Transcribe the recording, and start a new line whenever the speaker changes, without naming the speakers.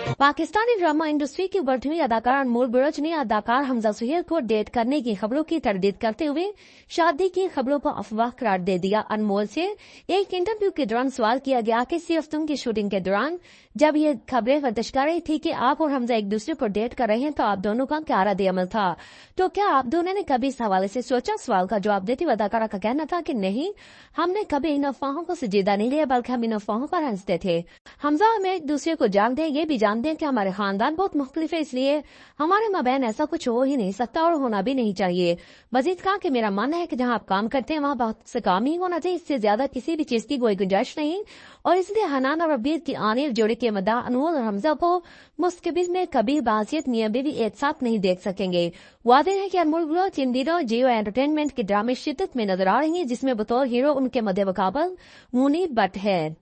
Pakistani drama industry की बढ़ती हुई अदाकार अनमोल बुरज ने अदाकार हमजा सुहेल को डेट करने की खबरों की तरदीद करते हुए शादी की खबरों को अफवाह करार दे दिया। अनमोल से एक इंटरव्यू के दौरान सवाल किया गया कि सिर्फ तुम की शूटिंग के दौरान जब ये खबरें वर्दिश कर रही थी कि आप और हमजा एक दूसरे को डेट कर रहे हैं तो आप दोनों का क्या रद्द अमल था, तो क्या आप दोनों ने कभी इस हवाले से सोचा? सवाल का जवाब देते हुए अदाकारा का कहना था कि नहीं, हमने कभी इन अफवाहों को संजीदा नहीं लिया, बल्कि हम इन अफवाहों पर हंसते थे। हमजा हमें एक दूसरे को जानते हैं, ये भी जानते हैं कि हमारे खानदान बहुत मुख्तलिफ है, इसलिए हमारे माबैन ऐसा कुछ हो ही नहीं सकता और होना भी नहीं चाहिए। मजीद कहा कि मेरा मानना है कि जहां आप काम करते हैं वहां बहुत से काम ही होना चाहिए, इससे ज्यादा किसी भी चीज की कोई गुंजाइश नहीं। और इसलिए हनान और रबीर की आने जोड़े के मदा अनमोल और हमजा को मुस्तकबिल में कभी बासियत मियां बीवी एक साथ नहीं देख सकेंगे। वादे है कि अनमोल बुरज इन दिनों जियो एंटरटेनमेंट के ड्रामे शिद्दत में नजर आ रही है, जिसमें बतौर हीरो उनके मद्दे मुकाबल मुनीब भट्ट है।